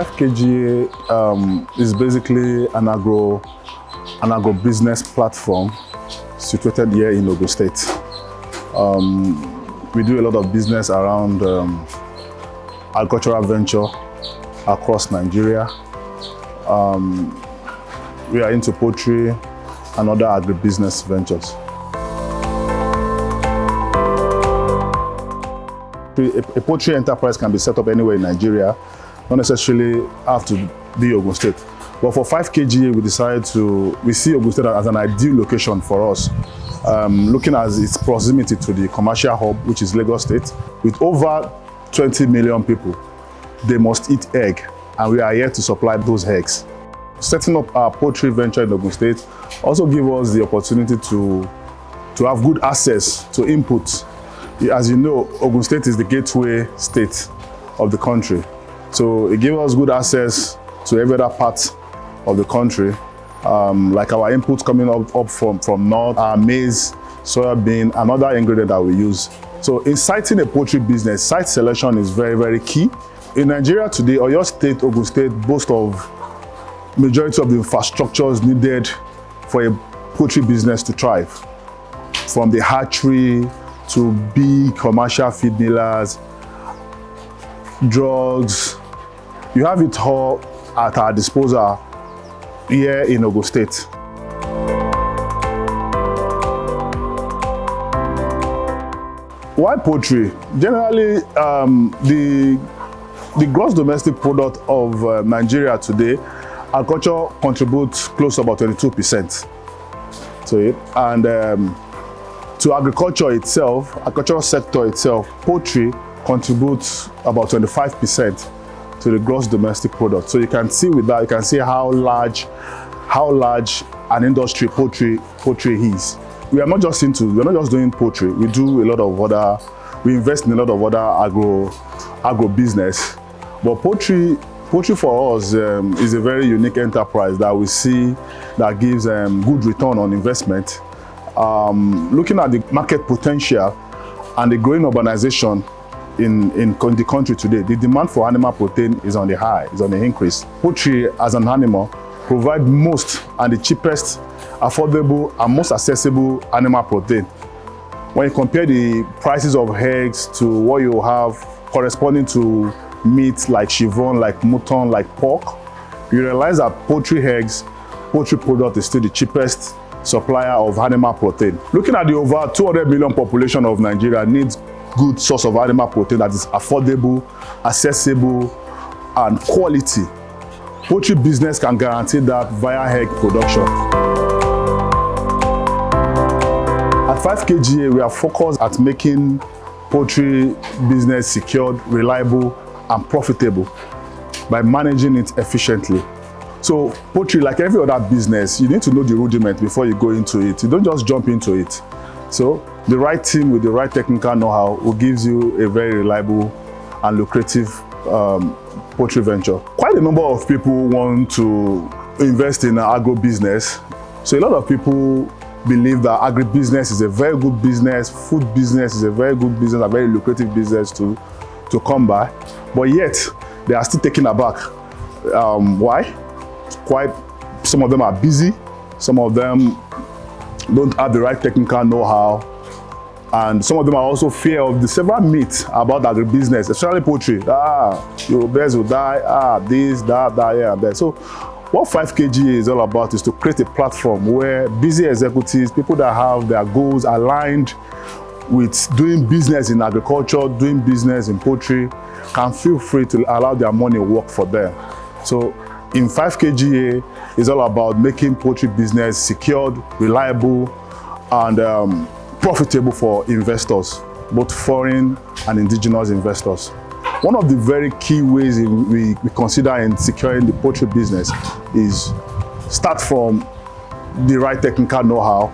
5KGA is basically an agro-business platform situated here in Ogun State. We do a lot of business around agricultural venture across Nigeria. We are into poultry and other agribusiness ventures. A poultry enterprise can be set up anywhere in Nigeria, not necessarily have to be Ogun State. But for 5KGA, we see Ogun State as an ideal location for us, looking at its proximity to the commercial hub, which is Lagos State. With over 20 million people, they must eat egg, and we are here to supply those eggs. Setting up our poultry venture in Ogun State also gives us the opportunity to have good access to input. As you know, Ogun State is the gateway state of the country. So it gives us good access to every other part of the country, like our inputs coming up from north, our maize, soybean, and other ingredients that we use. So in siting a poultry business, site selection is very, very key. In Nigeria today, Oyo State, Ogun State boast of majority of the infrastructures needed for a poultry business to thrive. From the hatchery to big commercial feed millers, drugs, you have it all at our disposal here in Ogun State. Why poultry? Generally, the gross domestic product of Nigeria today, agriculture contributes close to about 22% to it. And to agricultural sector itself, poultry contributes about 25% to the gross domestic product. So you can see with that, you can see how large an industry poultry is. We are not just doing poultry. We do a lot of we invest in a lot of other agro business. But poultry for us is a very unique enterprise that we see that gives good return on investment. Looking at the market potential and the growing urbanization in the country today, the demand for animal protein is on the increase. Poultry as an animal provides most and the cheapest, affordable and most accessible animal protein. When you compare the prices of eggs to what you have corresponding to meat like chevron, like mutton, like pork, you realize that poultry product is still the cheapest supplier of animal protein. Looking at the over 200 million population of Nigeria needs good source of animal protein that is affordable, accessible, and quality. Poultry business can guarantee that via egg production. At 5KGA, we are focused at making poultry business secured, reliable, and profitable by managing it efficiently. So poultry, like every other business, you need to know the rudiment before you go into it. You don't just jump into it. So the right team with the right technical know-how will give you a very reliable and lucrative poultry venture. Quite a number of people want to invest in agro business. So a lot of people believe that agribusiness is a very good business, food business is a very good business, a very lucrative business to come by. But yet, they are still taken aback. Why? Some of them are busy, some of them don't have the right technical know-how, and some of them are also fear of the several myths about agribusiness, especially poultry. Your birds will die, this, that, here, and there. So what 5KGA is all about is to create a platform where busy executives, people that have their goals aligned with doing business in agriculture, doing business in poultry, can feel free to allow their money work for them. So in 5KGA, it's all about making poultry business secured, reliable, and profitable for investors, both foreign and indigenous investors. One of the very key ways we consider in securing the poultry business is start from the right technical know-how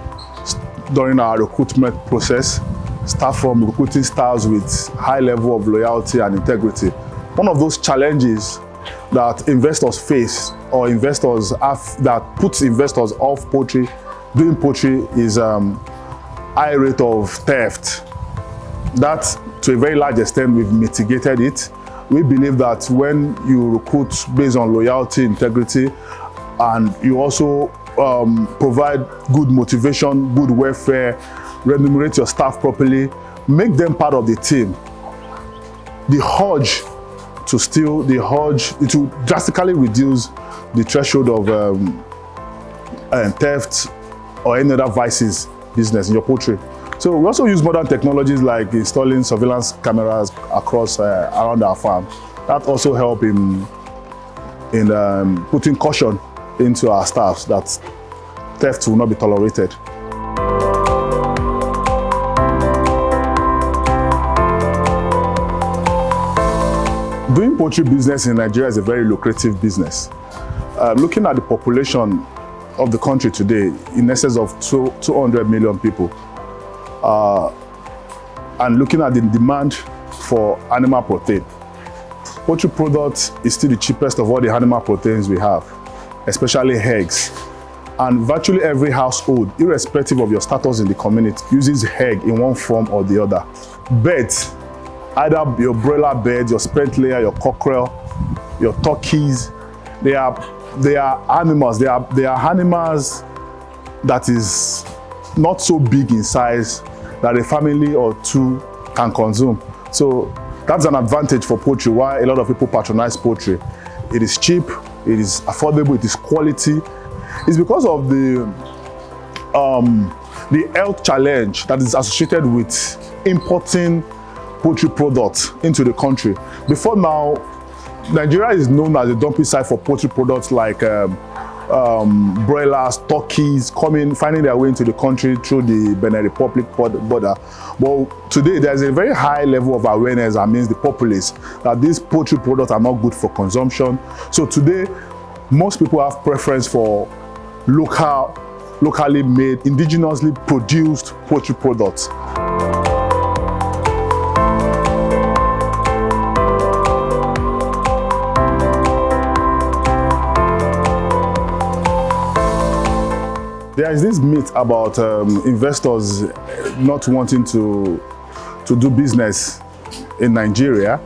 during our recruitment process, start from recruiting staffs with high level of loyalty and integrity. One of those challenges that investors face or investors have that puts investors off poultry, doing poultry, is high rate of theft. That, to a very large extent, we've mitigated it We believe that when you recruit based on loyalty, integrity, and you also provide good motivation, good welfare, remunerate your staff properly, make them part of the team, the urge to steal, the urge to drastically reduce the threshold of theft or any other vices business in your poultry. So we also use modern technologies like installing surveillance cameras across around our farm. That also help in putting caution into our staffs that theft will not be tolerated. Doing poultry business in Nigeria is a very lucrative business. Looking at the population of the country today, in excess of 200 million people, and looking at the demand for animal protein, poultry products is still the cheapest of all the animal proteins we have, especially eggs. And virtually every household, irrespective of your status in the community, uses egg in one form or the other. Birds, either your broiler birds, your spent layer, your cockerel, your turkeys, they are animals. They are animals that is not so big in size that a family or two can consume. So that's an advantage for poultry, why a lot of people patronize poultry. It is cheap, it is affordable, it is quality. It's because of the health challenge that is associated with importing poultry products into the country. Before now, Nigeria is known as a dumping site for poultry products like broilers, turkeys, finding their way into the country through the Benin Republic border. But today, there's a very high level of awareness amongst the populace that these poultry products are not good for consumption. So today, most people have preference for locally made, indigenously produced poultry products. There is this myth about investors not wanting to do business in Nigeria,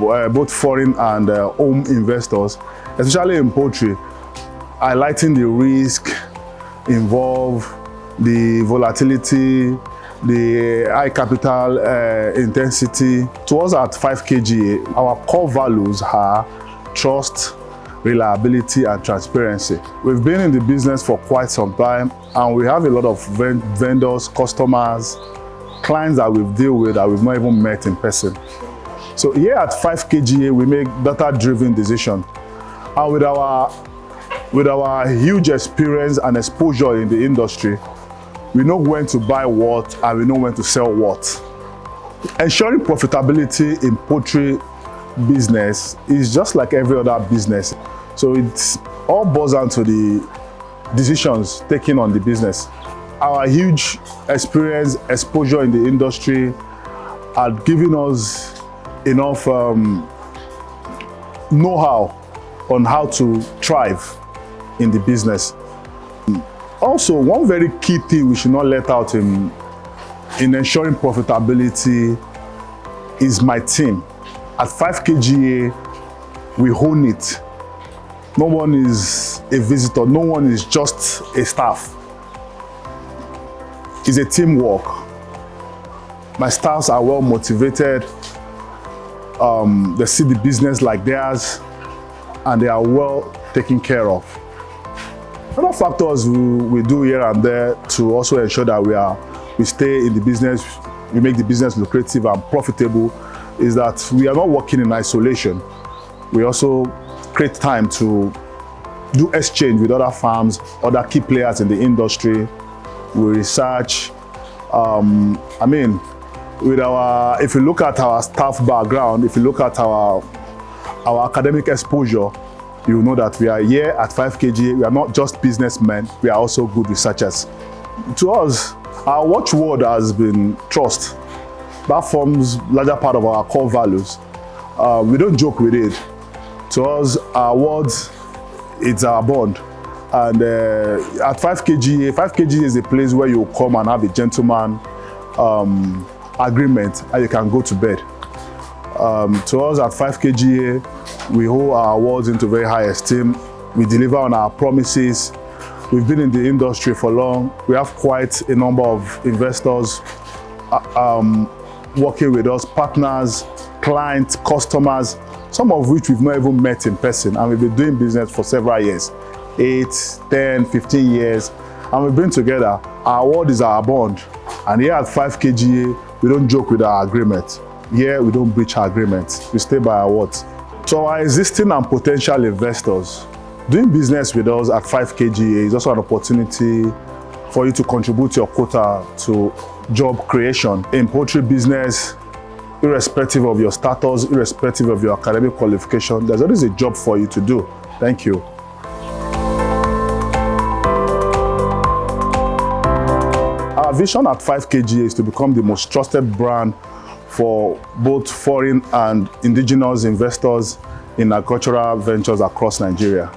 both foreign and home investors, especially in poultry, highlighting the risk involved, the volatility, the high capital intensity. To us at 5KGA, our core values are trust, reliability, and transparency. We've been in the business for quite some time, and we have a lot of vendors, customers, clients that we've dealt with that we've not even met in person. So here at 5KGA, we make data-driven decisions. And with our huge experience and exposure in the industry, we know when to buy what and we know when to sell what. Ensuring profitability in poultry business is just like every other business. So it's all boils down to the decisions taken on the business. Our huge experience, exposure in the industry had given us enough know-how on how to thrive in the business. Also, one very key thing we should not let out in ensuring profitability is my team. At 5KGA, we own it. No one is a visitor, no one is just a staff. It's a teamwork. My staffs are well motivated. They see the business like theirs, and they are well taken care of. Other factors we do here and there to also ensure that we stay in the business, we make the business lucrative and profitable, is that we are not working in isolation. We also create time to do exchange with other farms, other key players in the industry. We research. If you look at our staff background, if you look at our academic exposure, you know that we are here at 5KGA. We are not just businessmen, we are also good researchers. To us, our watchword has been trust. That forms larger part of our core values. We don't joke with it. To us, our words, it's our bond. And at 5KGA is a place where you come and have a gentleman agreement and you can go to bed. To us at 5KGA, we hold our awards into very high esteem. We deliver on our promises. We've been in the industry for long. We have quite a number of investors working with us, partners, clients, customers, some of which we've not even met in person, and we've been doing business for several years, 8, 10, 15 years, and we've been together. Our award is our bond, and here at 5KGA, we don't joke with our agreement. Here, we don't breach our agreement. We stay by our words. To our existing and potential investors, doing business with us at 5KGA is also an opportunity for you to contribute your quota to job creation in poultry business. Irrespective of your status, irrespective of your academic qualification, there's always a job for you to do. Thank you. Our vision at 5KGA is to become the most trusted brand for both foreign and indigenous investors in agricultural ventures across Nigeria.